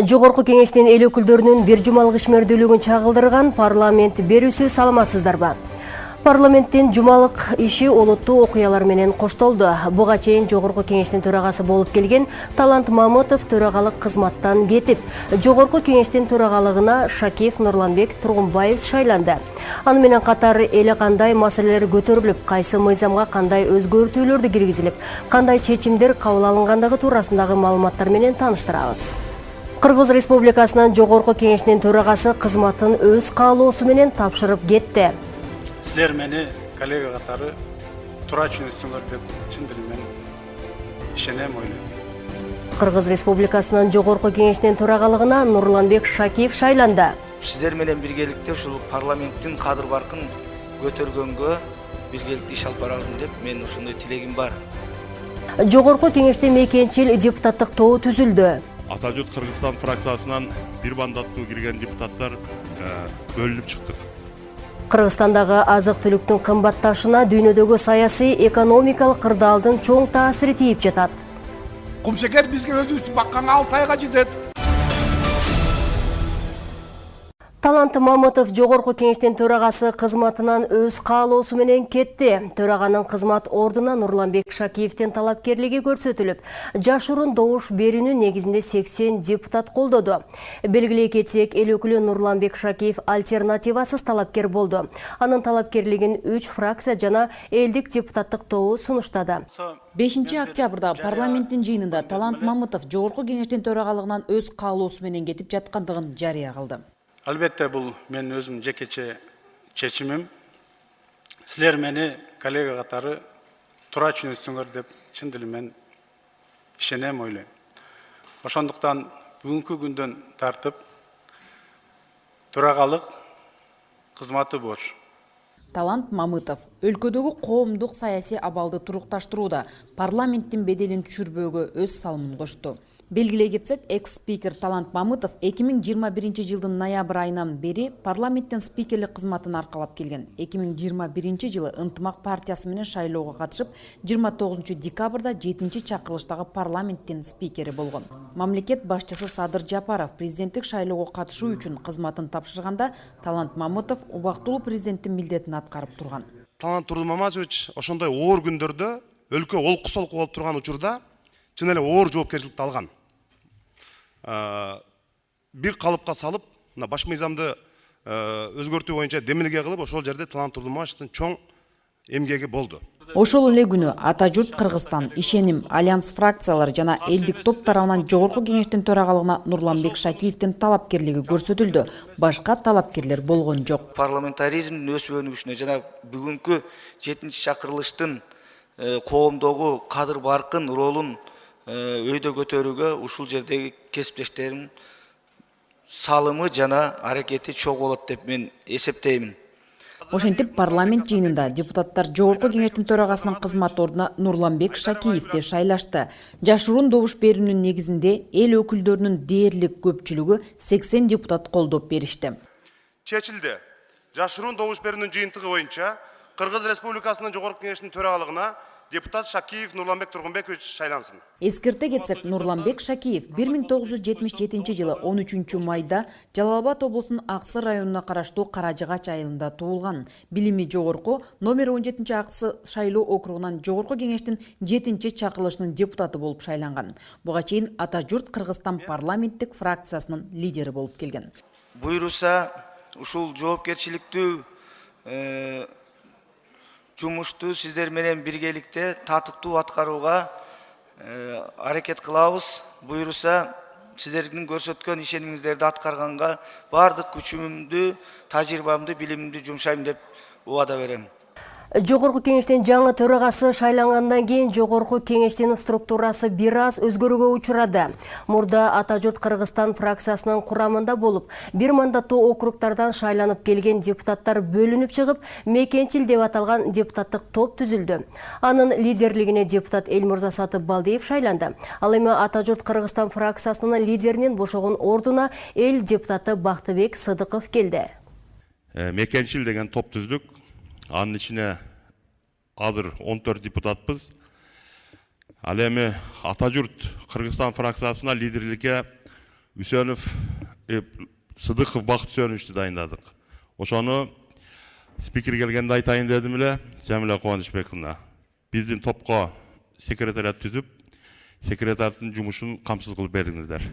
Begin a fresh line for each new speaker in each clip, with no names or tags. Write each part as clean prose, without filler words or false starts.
Жогорку кеңештин эл өкүлдөрүнүн бир жумалык ишмердүүлүгүн чагылдырган парламент берүүсү саламатсыздарбы? Парламенттин жумалык иши олуттуу окуялар менен коштолду. Буга чейин Жогорку кеңештин төрагасы болуп келген Талант Мамытов төрагалык кызматтан кетип, Жогорку кеңештин төрагалыгына Шакиев Нурланбек Тургунбаев шайланды. Аны менен катар эле кандай маселелер көтөрүлүп, кайсы мыйзамга кандай өзгөртүүлөрдү киргизилип, кандай чечимдер кабыл алынгандыгы туурасындагы маалыматтар менен тааныштырабыз. Кыргыз Республикасынын Жогорку кеңештин төрагасы кызматын өз каалоосу менен тапшырып кетти.
Силер мени коллега катары туура түшүнөсүңөр деп чын дилиммен ишенем, ойлойм.
Кыргыз Республикасынын Жогорку кеңештин төрагалыгына Нурланбек Шакиев шайланды.
Сиздер менен биргеликте ушул парламенттин кадыр баркын көтөргөнгө биргеликте иш алып барабыз деп мен ушундай тилегим бар.
Жогорку кеңеште мекенчил депутаттык тобу түзүлдү.
Атажұрт Қырғызстан фракциясынан bir мандаттуу кирген депутаттар бөлүнүп чыктык.
Кыргызстандагы азык-түлүктүн кымбатташына дүйнөдөгү саясий экономикалык кырдаалдын чоң таасири тийип жатат.
Кумшекер бизге өзүбүз бакканга 6 айга жетет.
Талант Мамытов Жогорку кеңештин төрагасы кызматынан өз каалоосу менен кетти. Төраганын кызмат ордуна Нурланбек Шакиевдин талапкерлиги көрсөтүлүп, жашыруун добуш берүүнүн негизинде 80 депутат колдоду. Белгилей кетсек, эл өкүлү Нурланбек Шакиев альтернативасыз талапкер болду. Анын талапкерлигин 3 фракция жана элдик депутаттык тобу сунуштады.
5 октябрда парламенттин жыйынында Талант Мамытов Жогорку кеңештин төрагалыгынан өз каалоосу менен кетип жаткандыгын жарыя кылды.
Албетте бул менин өзүм жекече чечимим. Силер мени коллега катары туура түшүнөсүңөр деп чын дилиммен ишенем, ойлойм. Ошондуктан бүгүнкү күндөн тартып төрагалык кызматы бош.
Талант Мамытов өлкөдөгү коомдук саясий абалды турукташтырууда парламенттин беделин түшүрбөөгө өз салымын кошту. Белгилей кетсек, экс-спикер Талант Мамытов 2021 жылдын ноябрь айынан бери парламенттин спикерлик кызматын аркалап келген. 2021 жылы Ынтымак партиясы менен шайлоого катышып, 29 декабрда 7-чакырылыштагы парламенттин спикери болгон. Мамлекет башчысы Садыр Жапаров президенттик шайлоого катышуу үчүн кызматын тапшырганда, Талант Мамытов убактылуу президенттин милдетин аткарып турган.
Талант Тургунбаевич ошондой оор күндөрдө өлкө олку-солку болуп турган учурда чын эле оор жоопкерчиликти алган. Бир калыпка салып, баш мыйзамды өзгөртүү боюнча демилге кылып, ошол жерде Талант Тургунбаевичтин чоң эмгеги болду.
Ошол эле күнү Атажұрт Кыргызстан, Ишеним, Альянс фракциялары жана элдик топ тарабынан Жогорку кеңештин төрагалыгына Нурланбек Шакиевдин талапкерлиги көрсөтүлдү. Башка талапкерлер болгон жок.
Парламентаризмдин өсүп өнүгүшүнө жана бүгүнкү 7-чакырылыштын коомдогу кадыр баркын ролун өйдө көтөрүүгө ушул жердеги кесиптештерим салымы жана аракети чоң болот деп мен эсептеймин.
Ошентип парламент жыйынында депутаттар Жогорку кеңештин төрагасынын кызмат ордуна Нурланбек Шакиевди шайлашты. Жашыруун добуш берүүнүн негизинде эл өкүлдөрүнүн дээрлик көпчүлүгү 80 депутат колдоп беришти.
Чечилди. Жашыруун добуш берүүнүн жыйынтыгы боюнча Кыргыз Республикасынын Жогорку кеңештин төрагалыгына депутат Шакиев Нурланбек Тургунбекович шайлансын.
Эскерте кетсек, Нурланбек Шакиев 1977 жылы 13 майда Жалал-Абад облусунун Аксы районуна караштуу Каражыгач айылында туулган. Билими жогорку, номер 17 Аксы шайлоо округунан Жогорку кеңештин 7-чакырылышынын депутаты болуп шайланган. Буга чейин Атажұрт Кыргызстан парламенттик фракциясынын лидери болуп келген.
Буйруса, ушул жоопкерчиликтүү жумушту сиздер менен биргеликте татыктуу аткарууга аракет кылабыз. Буйруса, сиздердин көрсөткөн ишенимиңиздерди аткарганга бардык күчүмдү, тажрыйбамды, билимимди жумшайм деп убада берем.
Жогорку кеңештин жаңы төрагасы шайлангандан кийин Жогорку кеңештин структурасы бир аз өзгөрүүгө учурады. Мурда Атажұрт Кыргызстан фракциясынын курамында болуп, бир мандаттуу округтардан шайланып келген депутаттар бөлүнүп чыгып, мекенчил деп аталган депутаттык топ түзүлдү. Анын лидерлигине депутат Элмурза Сатып Балдиев шайланды. Ал эми Атажұрт Кыргызстан фракциясынын лидеринин бошогон ордуна эл депутаты Бактыбек Сыдыков келди.
Мекенчил деген топ түздүк. Анын ичине азыр 14 депутатпыз. Ал эми Атажұрт Кыргызстан фракциясына лидерликке Үсенов, Сыдықов Бақыт Үсеновичті дайындадық. Ошону спикер келгенде айтайын дедім эле, Жамиля Кубанычбековна. Биздин топко секретариат түзүп, секретардын жумушун камсыз кылып бериңиздер.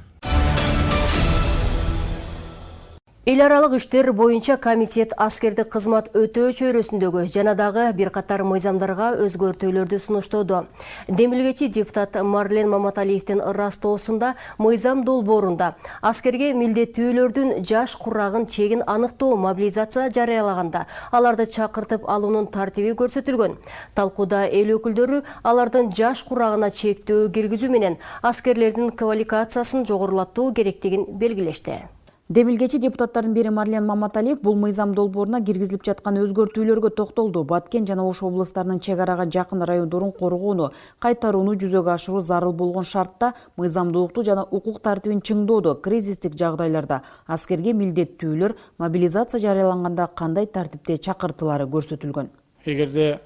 Эл аралык иштер боюнча комитет аскердик кызмат өтөө чөйрөсүндөгү жана дагы бир катар мыйзамдарга өзгөртүүлөрдү сунуштоодо. Демилгечи депутат Марлен Маматалиевдин ырастоосунда мыйзам долбоорунда аскерге милдеттүүлөрдүн жаш курагын чегин аныктоо мобилизация жарыялаганда аларды чакыртып алуунун тартиби көрсөтүлгөн. Талкууда эл өкүлдөрү алардын жаш курагына чектөө киргизүү менен аскерлердин квалификациясын жогорулатуу керектигин белгилешти.
Демилгечи депутаттардын бири Марлен Маматалиев бул мыйзам долбооруна киргизилип жаткан өзгөртүүлөргө токтолду. Баткен жана Ош облустарынын чек арага жакын райондорун коргоону, кайтарууну жүзөгө ашыруу зарыл болгон шартта мыйзамдуулукту жана укук тартибин чыңдоодо кризистик жагдайларда аскерге милдеттүүлөр мобилизация жарыяланганда кандай тартипте чакыртылары көрсөтүлгөн.
Эгерде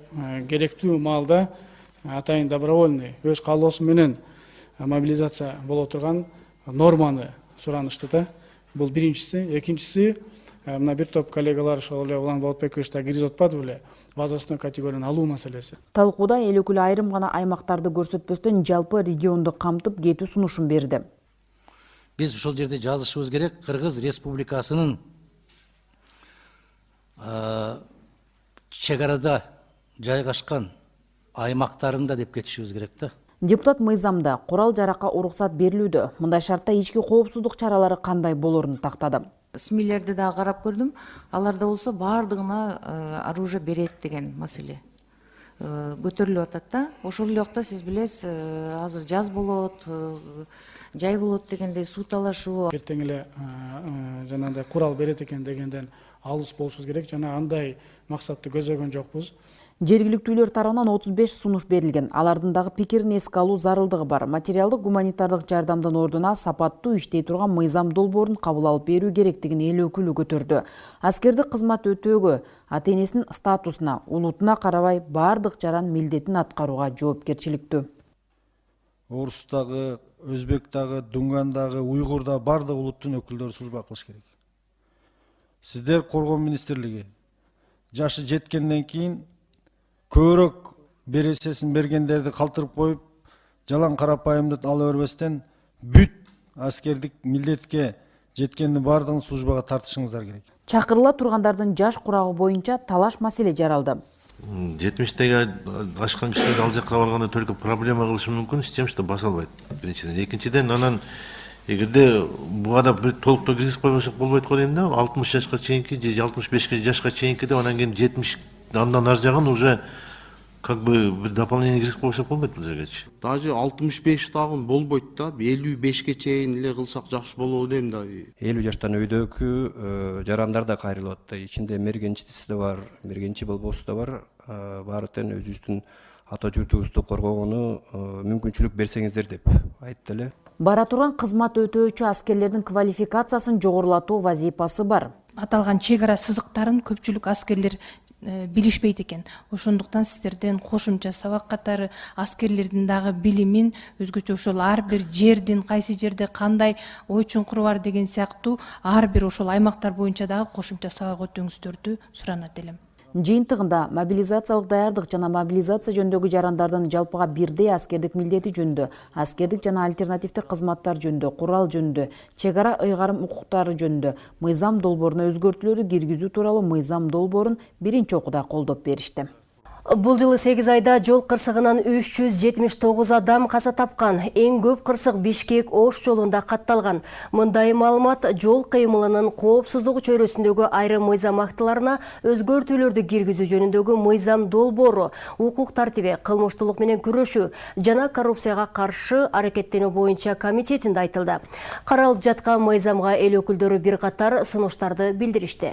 керектүү маалда атайын добровольный өз каалоосу менен мобилизация боло турган норманы суранышты да. Бул биринчиси, экинчиси, мына бир топ коллегалар ошол эле Улан Болотбекович да киргизип атпады беле, возрастной категорияны алуу маселеси.
Талкууда эл өкүлү айрым гана аймактарды көрсөтпөстөн жалпы регионду камтып кетүү сунушун берди.
Биз ушул жерде жазышыбыз керек, Кыргыз Республикасынын чек арада жайгашкан аймактарында деп кетишибиз керек да.
Депутат мыйзамда курал жаракка уруксат берилүүдө. Мындай шартта ички коопсуздук чаралары кандай болорун тактады.
СМИлерди да карап көрдүм. Аларда болсо баардыгына оружие берет деген маселе көтөрүлүп атат да. Ошол эле убакта сиз билесиз, азыр жаз болот, жай болот дегендей суу талашуу.
Эртең эле жанагындай курал берет экен дегенден алыс болушубуз керек. Жана андай максатты көзөгөн жокпуз.
Жергиликтүүлөр тарабынан 35 сунуш берилген. Алардын дагы пикирин эске алуу зарылдыгы бар. Материалдык гуманитардык жардамдын ордуна сапаттуу иштей турган мыйзам долбоорун кабыл алып берүү керектигин эл өкүлү көтөрдү. Аскердик кызмат өтөөгө, ата-энесинин статусуна, улутуна карабай баардык жаран милдетин аткарууга жоопкерчиликтүү.
Орус дагы, өзбек дагы, дунган дагы, уйгур да баардык улуттун өкүлдөрү служба кылыш керек. Сиздер коргоо министрлиги жашы жеткенден кийин көбүрөөк бересесин бергендерди калтырып коюп, жалаң карапайымдык ала бербестен бүт аскердик милдетке жеткендин баардыгын службага тартышыңыздар керек.
Чакырыла тургандардын жаш курагы боюнча талаш маселе жаралды.
70-теге ашкан кишилер ал жакка барганда только проблема кылышы мүмкүн, с тем, что баса албайт. Биринчиден, экинчиден анан эгерде буга да бир толуктуу киргизип койбосок болбойт го дейм да. 60 жашка чейинки же 65 жашка чейинки деп анан кийин 70 андан ар жагын уже как бы bir дополнение киргизип койсок болбойт бул жергечи.
Даже 65 дагы болбойт да. 55ке чейин эле кылсак жакшы болобу дейм да.
50 жаштан өйдөөкү жарандар да кайрылып атты. Ичинде мергенчиси да бар, мергенчи болбосу да бар. Баары тең өзүбүздүн ата журтубузду коргогону мүмкүнчүлүк берсеңиздер деп айтты эле.
Бара турган кызмат өтөөчү аскерлердин квалификациясын жогорулатуу вазифасы бар.
Аталган чек ара сызыктарын көпчүлүк аскерлер билишпейт экен. Ошондуктан сиздерден кошумча сабак катары аскерлердин дагы билимин өзгөчө ошол ар бир жердин кайсы жерде кандай ой чуңкуру бар деген сыяктуу ар бир ошол аймактар боюнча дагы кошумча сабак өтүүңүздөрдү суранат элем.
Жыйынтыгында мобилизациялык даярдык жана мобилизация жөнүндөгү жарандардын жалпыга бирдей аскердик милдети жөнүндө, аскердик жана альтернативдик кызматтар жөнүндө, курал жөнүндө, чек ара ыйгарым укуктары жөнүндө мыйзам долбооруна өзгөртүүлөрдү киргизүү тууралуу мыйзам долбоорун биринчи окууда колдоп беришти.
Бул жылы 8 айда жол кырсыгынан 379 адам каза тапкан. Эң көп кырсык Бишкек-Ош жолунда катталган. Мындай маалымат жол кыймылынын коопсуздугу чөйрөсүндөгү айрым мыйзам актыларына өзгөртүүлөрдү киргизүү жөнүндөгү мыйзам долбоору, укук тартиби, кылмыштуулук менен күрөшүү жана коррупцияга каршы аракеттенүү боюнча комитетинде айтылды. Каралып жаткан мыйзамга эл өкүлдөрү бир катар сунуштарды билдиришти.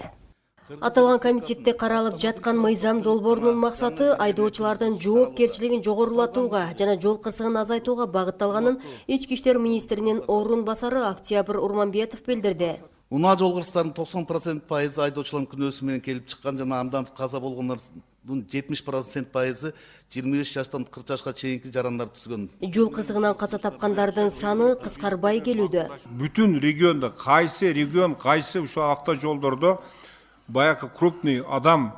Аталган комитетте каралып жаткан мыйзам долбоорунун максаты айдоочулардын жоопкерчилигин жогорулатууга жана жол кырсыгын азайтууга багытталганын Ички иштер министринин орун басары Октябрь Урманбетов билдирди.
Унаа жол кырсыктарынын 90% айдоочулардын күнөөсү менен келип чыккан жана андан каза болгондор Bunun 70% пайызы 23 жаштан 40 жашка чейинки жарандар түзгөн.
Жол кызыгынан каза тапкандардын саны кыскарбай келүүдө.
Бүтүн регионда кайсы регион, кайсы ушул автожолдордо баягы крупный адам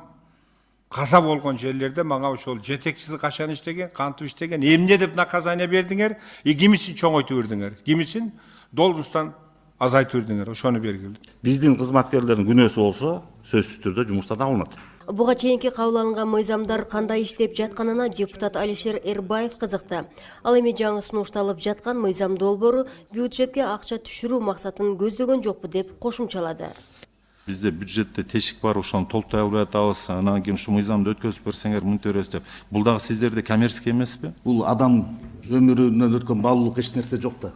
каза болгон жерлерде мага ошол жетекчиси качан иштеген, кантип иштеген, эмне деп наказание бердиңер, кимисин чоңойтуп бердиңер, кимисин должносттан азайтып бердиңер, ошону бергиле.
Биздин кызматкерлердин күнөөсү болсо, сөзсүз түрдө жумуштан алынат.
Буга чейинки кабыл алынган мыйзамдар кандай иштеп жатканына депутат Алишер Эрбаев кызыкты. Ал эми жаңы сунушталып жаткан мыйзам долбоору бюджетке акча түшүрүү максатын көздөгөн жокпу деп кошумчалады.
Bizde büdjetте тешик бар, ошону толуктай албай атабыз. Анан кийин ушу мыйзамды өткөзүп берсеңер мынтип беребиз деп. Бул дагы сиздерде коммерческий эмеспи?
Бул адам өмүрүнөн өткөн баалуулук эч нерсе жок да.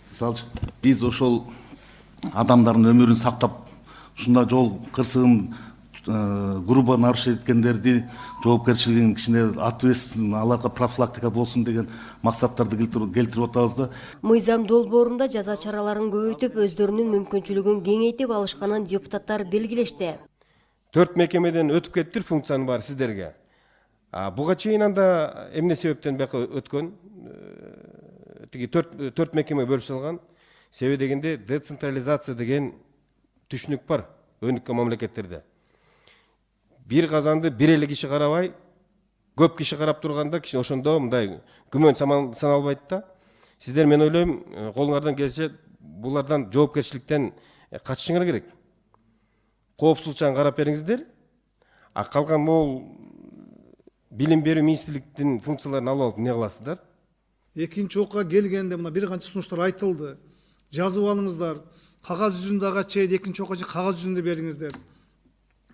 Мисалы биз ошол адамдардын өмүрүн сактап, ушундай жол кырсыгын грубо нарушить эткендерди жоопкерчилигин кичине ответственность, аларга профилактика болсун деген максаттарды келтирип атабыз да.
Мыйзам долбоорунда жаза чараларын көбөйтүп, өздөрүнүн мүмкүнчүлүгүн кеңейтип алышканын депутаттар белгилешти.
4 мекемеден өтүп кеттир функцияны бар сиздерге. Буга чейин анда эмне себептен бияка өткөн? Тиги 4 мекеме бөлүп салган. Себеби дегенде децентрализация деген түшүнүк бар өнүккөн мамлекеттерде. Bir kazandı, bir eli kişi karabay, köp kişi karap turganda kişi oşondo mындай күмөн саналбайт да. Сиздер мен ойлойм, колуңардан келсе булардан жоопкерчиликтен качышыңар керек. Коопсуздукчан карап бериңиздер. А калган могул билим берүү министрликтин функцияларын алып алып эмне кыласыздар?
Экинчи окуга келгенде мына бир канча сунуштар айтылды. Жазып алыңыздар. Кагаз жүзүндө ага чейин экинчи окуга кагаз жүзүндө бериңиздер.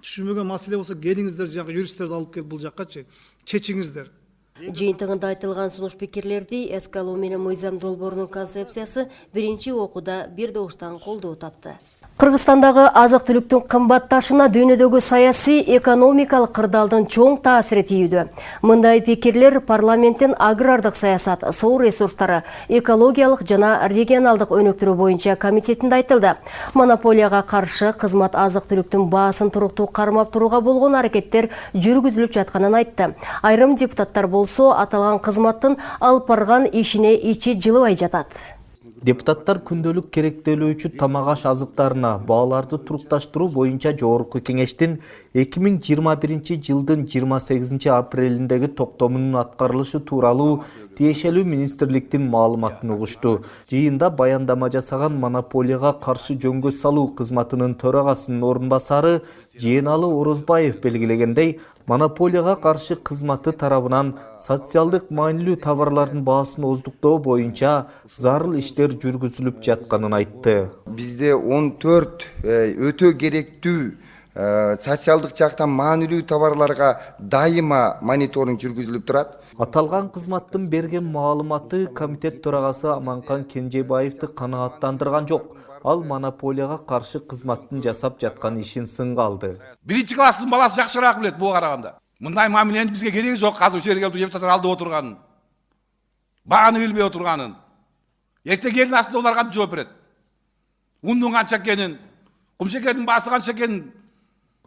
Түшүнбөгөн маселе болсо келиңиздер, жагы юристтерди алып келип бул жакка чечиңиздер.
Жыйынтыгында айтылган сунуш пикирлерди эске алуу менен мыйзам долбоорунун концепциясы биринчи окууда бир добуштан колдоо тапты. Кыргызстандагы азык-түлүктүн кымбатташына дүйнөдөгү саясий экономикалык кырдаалдын чоң таасири тийүүдө. Мындай пикирлер парламенттин агрардык саясат, суу ресурстары, экологиялык жана регионалдык өнүктүрүү боюнча комитетинде айтылды. Монополияга каршы кызмат азык-түлүктүн баасын туруктуу кармап турууга болгон аракеттер жүргүзүлүп жатканын айтты. Айрым депутаттар болсо аталган кызматтын алып барган ишине ичи жылыбай жатат.
Депутаттар күндөлүк керектелүүчү тамак аш азыктарына бааларды турукташтыруу боюнча Жогорку Кеңештин 2021 жылдын 28 апрелиндеги токтомунун аткарылышы тууралуу тиешелүү министрликтин маалыматын угушту. Жыйында баяндама жасаган монополияга каршы жөнгө салуу кызматынын төрагасынын орун басары Жээналы Орозбаев белгилегендей, монополияга каршы кызматы тарабынан социалдык маанилүү товарлардын баасын оздуктоо боюнча зарыл иштер жүргүзүлүп жатканын айтты.
Бизде 14 өтө керектүү социалдык жактан маанилүү товарларга дайыма мониторинг жүргүзүлүп турат.
Аталган кызматтын берген маалыматы комитет төрагасы Аманкан Кенжебаевди канааттандырган жок. Ал монополияга каршы кызматтын жасап жаткан ишин сынга алды.
Биринчи класстын баласы жакшыраак билет буга караганда. Мындай мамилени бизге кереги жок, азыр ушул жерге депутаттар алдып отурганын. Бааны билбей отурганын. Эртең элдин астында олар кантип жооп берет? Ундун канча экенин, кумшекердин баасы канча экенин.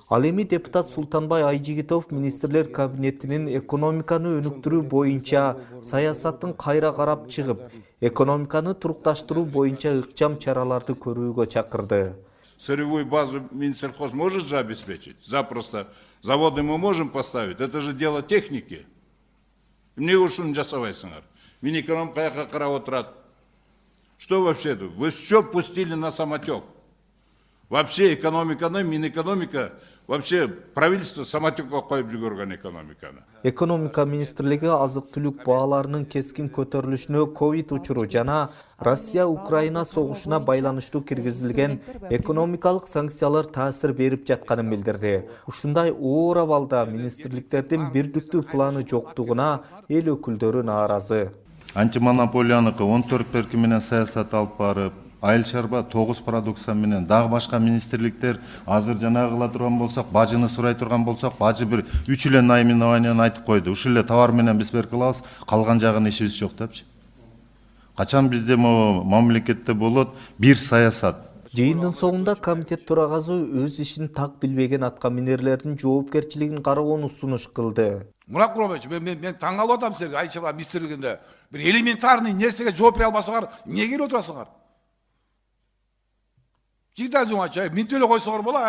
Ал эми депутат Султанбай Айжигитов министрлер кабинетинин экономиканы өнүктүрүү боюнча саясаттын кайра карап чыгып, экономиканы турукташтыруу боюнча ыкчам чараларды көрүүгө чакырды.
Сырьевую базу Минсельхоз может же обеспечить? Запросто. Заводы мы можем поставить. Это же дело техники. Мне ушун жасабайсыңар. Минэконом каяка карап отурат. Что вообще тут? Вы все пустили на самотек. Вообще экономиканы, Минэкономика, вообще правительство самотекка коюп жүгөргөн экономиканы.
Экономика министрлиги азык-түлүк бааларынын кескин көтөрүлүшүнө ковид учуру жана Россия-Украина согушуна байланыштуу киргизилген экономикалык санкциялар таасир берип жатканын билдирди. Ушундай оор абалда министрликтердин бирдиктүү планы жоктугуна эл өкүлдөрү нааразы.
Антимонополияныкы 14 берки менен саясат алып барып, айыл чарба 9 продукция менен дагы башка министрликтер азыр жанагы кыла турган болсок, бажыны сурай турган болсок, бажы бир 3 эле наименованияны айтып койду. Ушул эле товар менен биз берки кылабыз, калган жагын ишибиз жок депчи. Качан бизде мамлекетте болот бир саясат.
Жыйындын соңунда комитет төрагасы өз ишин так билбеген атка минерлердин жоопкерчилигин карагоону сунуш кылды.
Мурат Куромович, мен таң калып атам силерге Айча министрлигинде бир элементарный нерсеге жооп бере албасаңар, эмне келип отурасыңар? Жида жумача, минт эле койсоңор болот.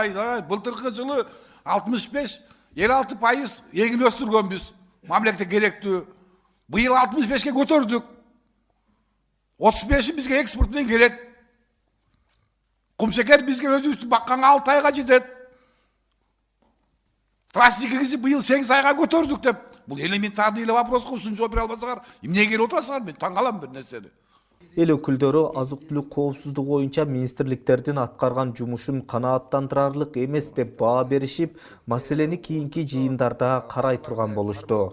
Былтыркы жылы 65-56% эгин өстүргөнбүз. Мамлекетке керектүү. Быйыл 65-ке көтөрдүк. 35 бизге экспорт менен керек. Кумшекер бизге өзүбүздү бакканга 6 айга жетет. Трастник киргизи быйыл 8 айга көтөрдүк деп. Бул элементарный эле вопроско ушунча жооп бере албасаңар, эмне келип отурасыңар? Мен таң калам бир нерсени.
Эл өкүлдөрү азык-түлүк коопсуздугу боюнча министрликтердин аткарган жумушун канааттандырарлык эмес деп баа беришип, маселени кийинки жыйындарда карай турган болушту.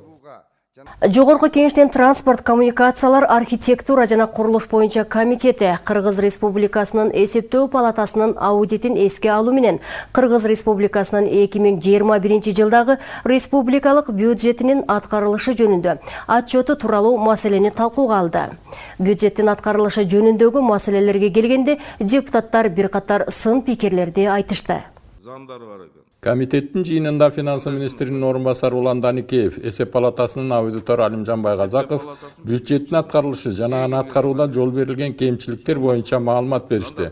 Жогорку кеңештин транспорт, коммуникациялар, архитектура жана курулуш боюнча комитети Кыргыз Республикасынын эсептөө палатасынын аудитин эске алуу менен Кыргыз Республикасынын 2021 жылдагы республикалык бюджетинин аткарылышы жөнүндө отчету тууралуу маселени талкууга алды. Бюджеттин аткарылышы жөнүндөгү маселелерге келгенде депутаттар бир катар сын пикирлерди айтышты.
Комитеттин жыйынында финансы министринин орун басары Улан Даникеев, эсеп палатасынын аудитору Алимжан Байгазаков бюджеттин аткарылышы жана аны аткарууда жол берилген кемчиликтер боюнча маалымат беришти.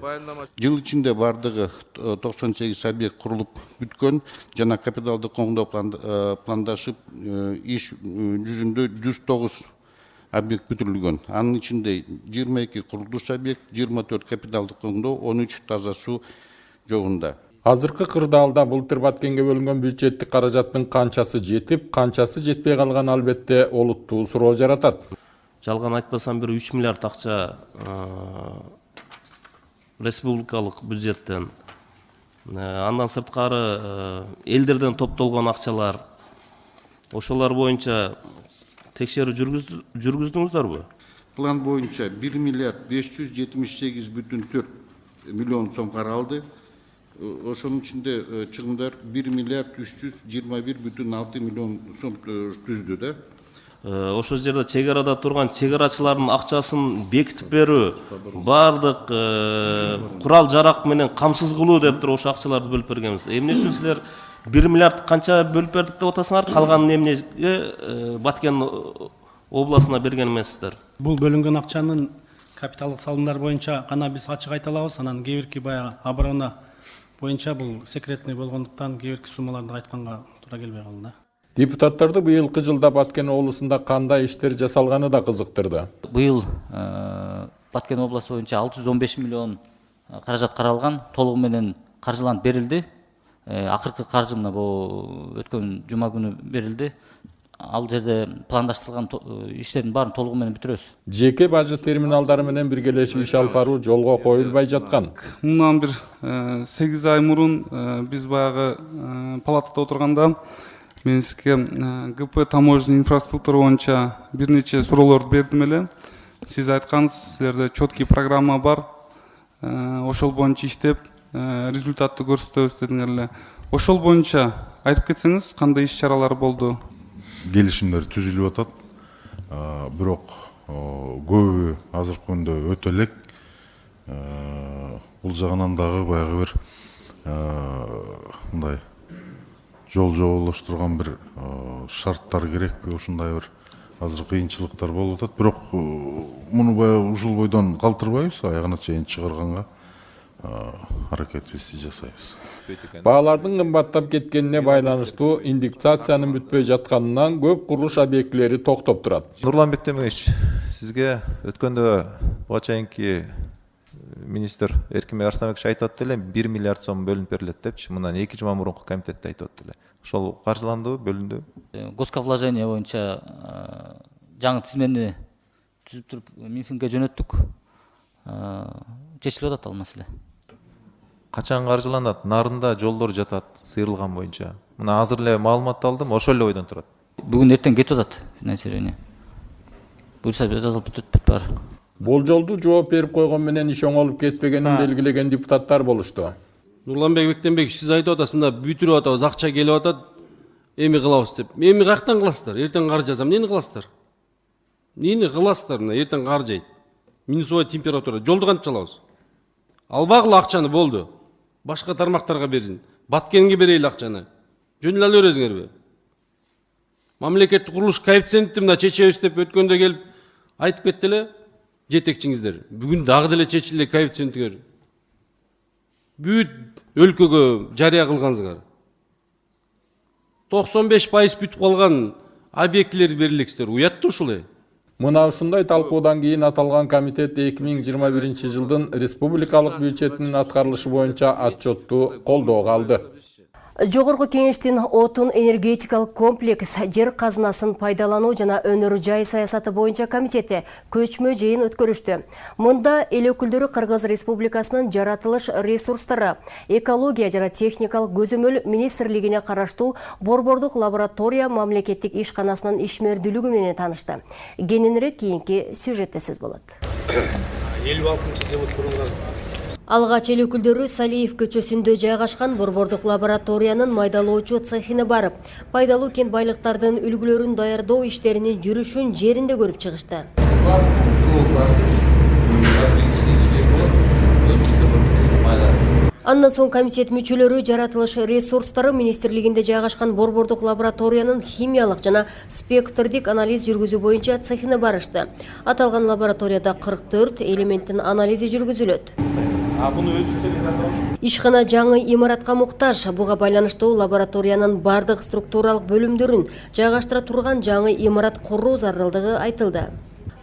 Жыл ичинде бардыгы 98 объект курулуп бүткөн жана капиталды коңдоо пландашып иш жүзүндө 109 объект бүтүрүлгөн. Анын ичинде 22 курулуш объект, 24 капиталды коңдоо, 13 таза суу жогунда.
Азыркы кырдаалда былтыр Баткенге бөлүнгөн бюджеттик каражаттын канчасы жетип, канчасы жетпей калган албетте олуттуу суроо жаратат.
Жалган айтпасам бир 3 миллиард акча республикалык бюджеттен, андан сырткары элдерден топтолгон акчалар, ошолор боюнча текшерүү жүргүздүңүздарбы?
План боюнча 1 миллиард 578,4 миллион сом каралды. Ошонун ичинде чыгымдар 1 миллиард 321,6 миллион сом түздү да.
Ошол жерде чек арада турган чек арачылардын акчасын бекитип берүү, бардык курал жарак менен камсыз кылуу деп туруп ошол акчаларды бөлүп бергенбиз. Эмне үчүн силер 1 миллиард канча бөлүп бердик деп атасыңар, калганын эмнеге Баткен областына берген эмессиздер?
Бул бөлүнгөн акчанын капиталдык салымдар боюнча гана биз ачык айта алабыз, анан кээ бирки баягы оборона боюнча бул секретный болгондуктан кээ бирки суммаларды айтканга туура келбей калды.
Депутаттарды быйылкы жылда Баткен облусунда кандай иштер жасалганы да кызыктырды.
Быйыл Баткен областы боюнча 615 миллион каражат каралган, толугу менен каржыланып берилди. Акыркы каржы мына бул өткөн жума күнү берилди. Ал жерде пландаштырылган иштердин баарын толугу менен бүтүрөбүз.
Жеке бажы терминалдары менен биргелешип иш алып баруу жолго коюлбай жаткан.
Мындан бир 8 ай мурун биз баягы палатада отурганда мен сизге ГП таможенный инфраструктура боюнча бир нече суроолорду бердим эле. Сиз айткансыз, силерде четкий программа бар. Ошол боюнча иштеп результатты көрсөтөбүз дедиңер эле. Ошол боюнча айтып кетсеңиз, кандай иш чаралар болду?
Келишимдер түзүлүп атат. Бирок көбү азыркы күндө өтө элек. Бул жагынан дагы баягы бир мындай жол жоболоштурган бир шарттар керекпи, ушундай бир азыр кыйынчылыктар болуп атат. Бирок муну баягы ушул бойдон калтырбайбыз, аягына чейин чыгарганга аракетибизди жасайбыз.
Баалардын кымбаттап кеткенине байланыштуу индексациянын бүтпөй жатканынан көп курулуш объектилери токтоп турат.
Нурланбек Темирович, сизге өткөндө буга чейинки министр Эркинбек Арсланбекович айтып эле 1 миллиард сом бөлүнүп берилет депчи. Мындан 2 жума мурунку комитетте айтып эле. Ошол каржыландыбы, бөлүндү?
Госковложение боюнча жаңы тизмени түзүп туруп Минфинге жөнөттүк. Чечилип атат ал маселе.
Качан каржыланат? Нарында жолдор жатат, сыйрылган боюнча. Мына азыр эле маалымат алдым, ошол эле ойдон турат.
Бүгүн эртең кетип атат финансирование. Буюрса жазылып бүтөт баары.
Болжолду жооп берип койгон менен иш оңолуп кетпегенин белгилеген депутаттар болушту.
Нурланбек Бектенбекович, сиз айтып атасыз, мында бүтүрүп атабыз, акча келип атат, эми кылабыз деп. Эми каяктан кыласыздар? Эртең кар жазам, эмнени кыласыздар? Эмнени кыласыздар? Мына эртең кар жайт. Минусовой температура. Жолду кантип чалабыз? Албагыла акчаны болду. Башка тармактарга берсин. Баткенге берейли акчаны. Жөн эле алып бересиңерби? Мамлекеттик курулуш коэффициентти мына чечебиз деп өткөндө келип айтып кетти эле жетекчиңиздер. Бүгүн дагы деле чечилди коэффициентиңер. Бүт өлкөгө жарыя кылгансыңар. 95% бүтүп калган объектилерди берилексиздер. Уятты ушул.
Мына ушундай талкуудан кийин аталган комитет 2021 жылдын республикалык бюджетинин аткарылышы боюнча отчетту колдоого алды.
Жогорку кеңештин отун энергетикалык комплекс жер казынасын пайдалануу жана өнөр жай саясаты боюнча комитети көчмө жыйын өткөрүштү. Мында эл өкүлдөрү Кыргыз Республикасынын жаратылыш ресурстары, экология жана техникалык көзөмөл министрлигине караштуу Борбордук лаборатория мамлекеттик ишканасынын ишмердүүлүгү менен таанышты. Кененирээк кийинки сюжетте сөз болот.
56-жылы курулган
Алгач эл өкүлдөрү Салиев көчөсүндө жайгашкан Борбордук лабораториянын майдалоочу цехине барып, пайдалуу кен байлыктардын үлгүлөрүн даярдоо иштеринин жүрүшүн жеринде көрүп чыгышты. Андан соң комитет мүчөлөрү жаратылыш ресурстары министрлигинде жайгашкан Борбордук лабораториянын химиялык жана спектрдик анализ жүргүзүү боюнча цехине барышты. Аталган лабораторияда 44 элементтин анализи жүргүзүлөт. Ишкана жаңы имаратка муктаж. Буга байланыштуу лабораториянын бардык структуралык бөлүмдөрүн жайгаштыра турган жаңы имарат куруу зарылдыгы айтылды.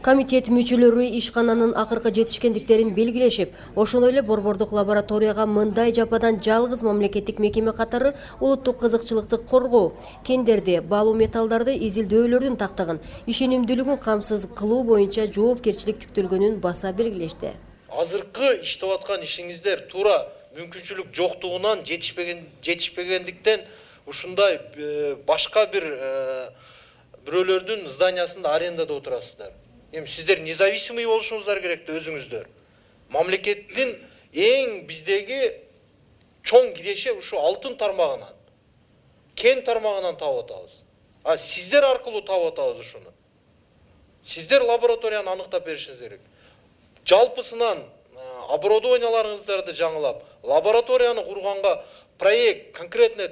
Комитет мүчөлөрү ишкананын акыркы жетишкендиктерин белгилешип, ошондой эле Борбордук лабораторияга мындай жападан жалгыз мамлекеттик мекеме катары улуттук кызыкчылыкты коргоо, кендерди, баалуу металлдарды изилдөөлөрдүн тактыгын, ишенимдүүлүгүн камсыз кылуу боюнча жоопкерчилик жүктөлгөнүн баса белгилешти.
Азыркы иштеп аткан ишиңиздер туура мүмкүнчүлүк жоктугунан жетишпегендиктен ушундай башка бирөөлөрдүн зданиясында арендада отурасыздар. Эми сиздер независимый болушуңуздар керек да өзүңүздөр. Мамлекеттин эң биздеги чоң киреши ушу алтын тармагынан, кен тармагынан таап атабыз. А сиздер аркылуу таап атабыз ушуну. Сиздер лабораторияны аныктап беришиңиз керек. Жалпысынан оборудованияларыңыздарды жаңылап, лабораторияны курганга проект конкретно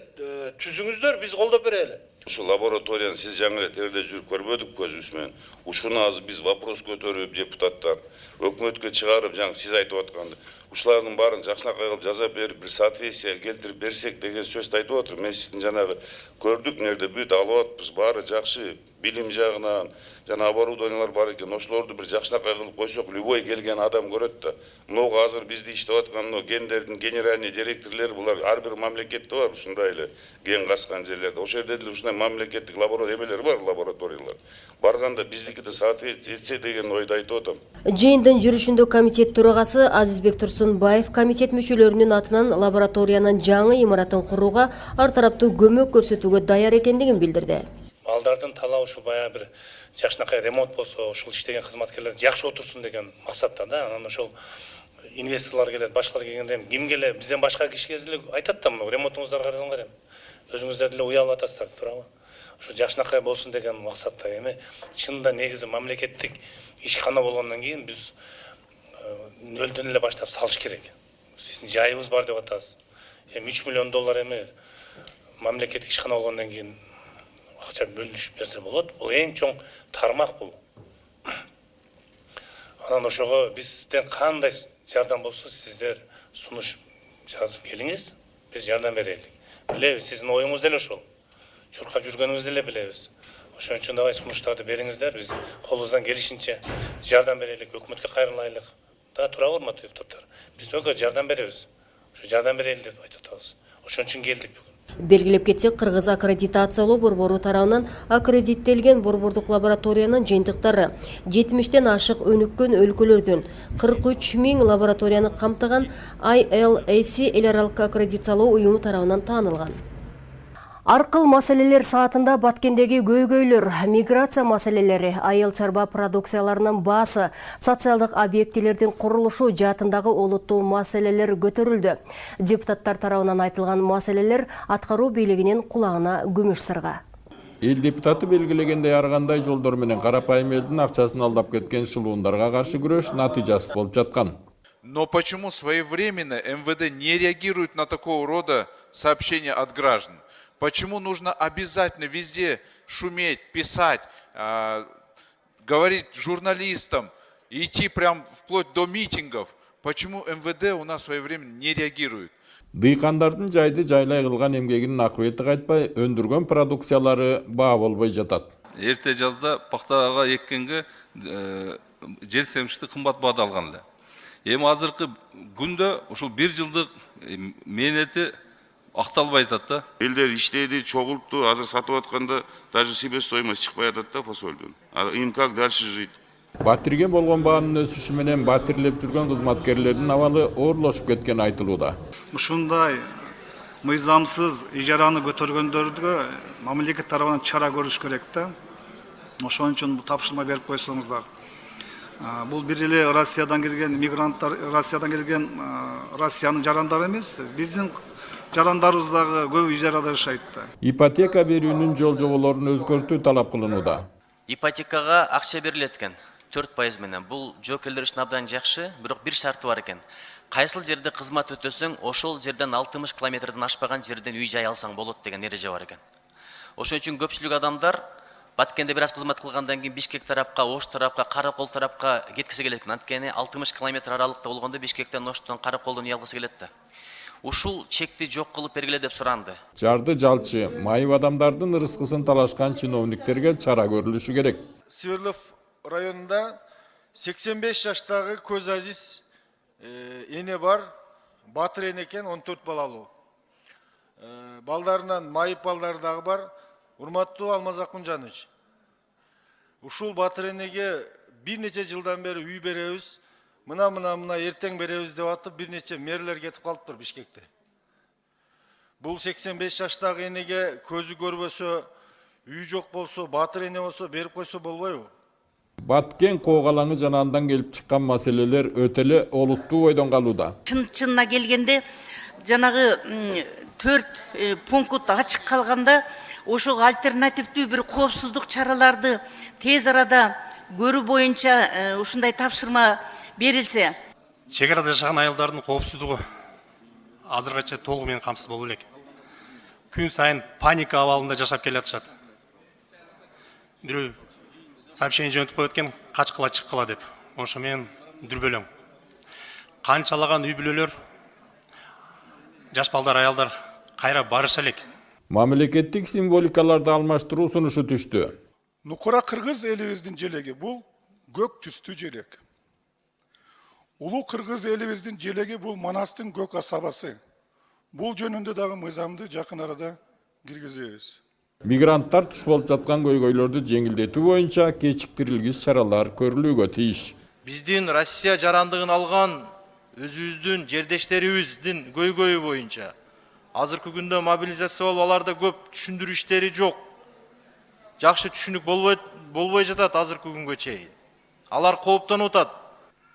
түзүңүздөр, биз колдоп берели.
Ушу лабораторияны сиз жаңы эле терде жүрүп көрбөдүк көзүбүз менен. Ушуну азыр биз вопрос көтөрүп, депутаттар өкмөткө чыгарып, жаңы сиз айтып атканды, ушулардын баарын жакшынакай кылып жаза берип, бир соответствие келтирип берсек деген сөздү айтып отур. Мен сиздин жанагы көрдүк нерде бүт алып атпыз, баары жакшы, билим жагынан жана оборудованиялар бар экен. Ошолорду бир жакшынакай кылып койсок, любой келген адам көрөт да. Мынуга азыр бизде иштеп аткан гендердин генеральный директорлори булар ар бир мамлекетте бар, ушундай эле ген каскан жерлерде. Ошол жерде деле ушундай мамлекеттик лабораториялар бар, лабораториялар. Барганда биздикиде соответствие этсе деген ойду айтып атам.
Жыйындын жүрүшүндө комитет төрагасы Азизбек Турсунбаев комитет мүчөлөрүнүн атынан лабораториянын жаңы имаратын курууга ар тараптуу көмөк көрсөтүүгө даяр экендигин билдирди.
Балдардын талабы ушу баягы бир жакшынакай ремонт болсо, ушул иштеген кызматкерлер жакшы отурсун деген максатта да. Анан ошол инвесторлор келет, башкалар келгенде ким келе, бизден башка киши келсе айтат да, ремонтуңуздар караңдар эми. Өзүңүздөр деле уялып атасыздар, туурабы? Ушу жакшынакай болсун деген максатта эми чынында негизи мамлекеттик ишкана болгондон кийин биз нөлдөн эле баштап салыш керек. Сиздин жайыбыз бар деп атасыз. Эми 3 миллион доллар эми мамлекеттик ишкана болгондон кийин акча бөлүшүп берсе болот. Бул эң чоң тармак бул. Анан ошого бизден кандай жардам болсо сиздер сунуш жазып келиңиз, биз жардам берели. Билебиз, сиздин оюңуз деле ошол. Чуркап жүргөнүңүздү эле билебиз. Ошон үчүн давай сунуштарды бериңиздер, биз колубуздан келишинче жардам берелик, өкмөткө кайрылайлык. Да, туурабы, урматтуу депутаттар? Биз өкө жардам беребиз. Ошо жардам берели деп айтып атабыз. Ошон үчүн келдик бүгүн.
Белгилеп кетсек, Кыргыз аккредитациялоо борбору тарабынан аккредиттелген Борбордук лабораториянын жыйынтыктары 70тен ашык өнүккөн өлкөлөрдөн 43 000 лабораторияны камтыган ILAC эл аралык аккредитациялоо уюму тарабынан таанылган. Аркыл маселелер саатында Баткендеги көйгөйлөр, миграция маселелери, айыл чарба продукцияларынын баасы, социалдык объектилердин курулушу жаатындагы олуттуу маселелер көтөрүлдү. Депутаттар тарабынан айтылган маселелер аткаруу бийлигинин кулагына күмүш сырга.
Эл депутаты белгилегендей ар кандай жолдор менен карапайым элдин акчасын алдап кеткен шылуундарга каршы күрөш натыйжасыз болуп жаткан.
Но почему своевременно МВД не реагирует на такого рода сообщения от граждан? Почему нужно обязательно везде шуметь, писать, говорить журналистам, идти прям вплоть до митингов? Почему МВД у нас своевременно не реагирует?
Дыйкандардын жайды жайлай кылган эмгегинин акыбети кайтпай, өндүргөн продукциялары баа болбой жатат.
Эрте жазда пактага эккенге жер семишти кымбат баада алган эле. Эми азыркы күндө ушул 1 жылдык мээнети акталбай атат да.
Элдер иштейди, чогултту, азыр сатып атканда даже себестоимость чыкпай атат да фасолдун. Им как дальше жить?
Батирге болгон баанын өсүшү менен батирлеп жүргөн кызматкерлердин абалы оорлошуп кеткени айтылууда.
Ушундай мыйзамсыз ижараны көтөргөндөргө мамлекет тарабынан чара көрүш керек да. Ошон үчүн бул тапшырма берип койсоңуздар. Бул бир эле Россиядан келген мигранттар, Россиянын жарандары эмес, биздин жарандарыбыз дагы көп ижарада жашайт да.
Ипотека берүүнүн жол жоболорун өзгөртүү талап кылынууда.
Ипотекага акча берилет экен 4% менен. Бул жоокерлер үчүн абдан жакшы, бирок бир шарты бар экен. Кайсыл жерде кызмат өтөсөң, ошол жерден 60 километрден ашпаган жерден үй жай алсаң болот деген эреже бар экен. Ошон үчүн көпчүлүк адамдар Баткенде бир аз кызмат кылгандан кийин Бишкек тарапка, Ош тарапка, Каракол тарапка кеткиси келет экен. Анткени 60 километр аралыкта болгондо Бишкектен, Оштон, Караколдон үй алгысы келет да. Ушул чекти жок кылып бергиле деп суранды.
Жарды жалчы, майып адамдардын ырыскысын талашкан чиновниктерге чара көрүлүшү керек.
Свердлов районунда 85 жаштагы көз азиз эне бар, батыр эне экен, 14 балалуу. Балдарынан майып балдары дагы бар. Урматтуу Алмаз Акунжанович, ушул батыр энеге бир нече жылдан бери үй беребиз, мына эртең беребиз деп атып, бир нече мэрлер кетип калыптыр Бишкекте. Бул 85 жаштагы энеге көзү көрбөсө, үй жок болсо, батыр эне болсо берип койсо болбойбу?
Баткен коогалаңы жанагындан келип чыккан маселелер өтө эле олуттуу ойдон калууда.
Чынына келгенде жанагы 4 пункт ачык калганда ошого альтернативдүү бир коопсуздук чараларды тез арада көрүү боюнча ушундай тапшырма берилсе.
Чек арада жашаган аялдардын коопсуздугу азыркыча толугу менен камсыз болуу элек. Күн сайын паника абалында жашап келатышат. Бирөө сообщение жөнөтүп коет экен, качкыла чыккыла деп. Ошо менен дүрбөлөң. Канчалаган үй бүлөлөр, жаш балдар, аялдар кайра барыша элек.
Мамлекеттик символикаларды алмаштыруу сунушу түштү.
Нукура кыргыз элибиздин желеги бул көк түстүү желек. Улуу кыргыз элибиздин желеги бул Манастын көк асабасы. Бул жөнүндө дагы мыйзамды жакын арада киргизебиз.
Мигранттар туш болуп жаткан көйгөйлөрдү жеңилдетүү боюнча кечиктирилгис чаралар көрүлүүгө тийиш.
Биздин Россия жарандыгын алган өзүбүздүн жердештерибиздин көйгөйү боюнча азыркы күндө мобилизация болуп, аларда көп түшүндүрүү иштери жок. Жакшы түшүнүк болбой жатат азыркы күнгө чейин. Алар кооптонуп атат.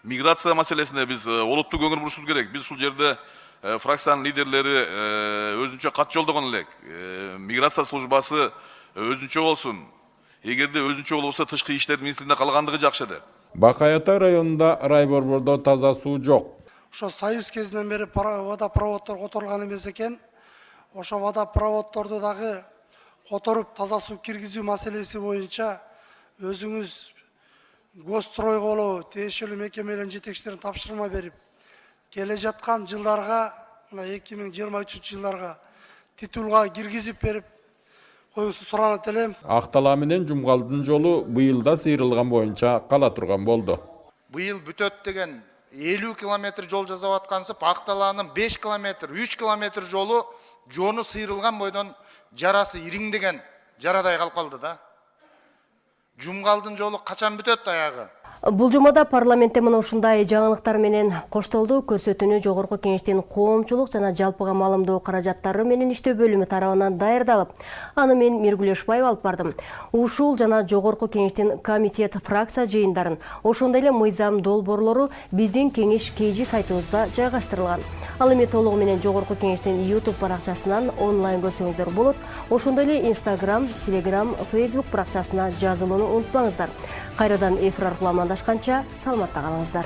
Миграция маселесине биз олуттуу көңүл бурушубуз керек. Биз ушул жерде фракциянын лидерлери өзүнчө кат жолдогон элек. Миграция службасы өзүнчө болсун. Эгерде өзүнчө болбосо тышкы иштер министрлигинде калгандыгы жакшы деп.
Бакай Ата районунда райборбордо таза суу жок.
Ошо союз кезинен бери водопроводдор которулган эмес экен. Ошо водопроводдорду дагы которуп таза суу киргизүү маселеси боюнча өзүңүз Гострой болобу, тиешелүү мекемелердин жетекчилерине тапшырма берип, келе жаткан жылдарга, 2023-жылдарга титулга киргизип берип коюңузду суранат элем.
Актала менен Жумгалдын жолу быйылда сыйрылган боюнча кала турган болду.
Быйыл бүтөт деген 50 километр жол жасап аткансып, Акталанын 5 километр, 3 километр жолу жону сыйрылган бойдон жарасы ириңдеген жарадай калып калды да. Жумгалдын жолу качан бүтөт аягы?
Бул жумада парламентте мына ушундай жаңылыктар менен коштолду. Көрсөтүүнү Жогорку Кеңештин коомчулук жана жалпыга маалымдоо каражаттары менен иштөө бөлүмү тарабынан даярдалып, аны мен Миргүл Эшбаева алып бардым. Ушул жана Жогорку Кеңештин комитет фракция жыйындарын, ошондой эле мыйзам долбоорлору биздин кеңеш KG сайтыбызда жайгаштырылган. Ал эми толугу менен Жогорку Кеңештин YouTube баракчасынан онлайн көрсөңүздөр болот. Ошондой эле Instagram, Telegram, Facebook баракчасына жазылууну унутпаңыздар. Кайрадан эфир аркылуу амандашканча саламатта калыңыздар.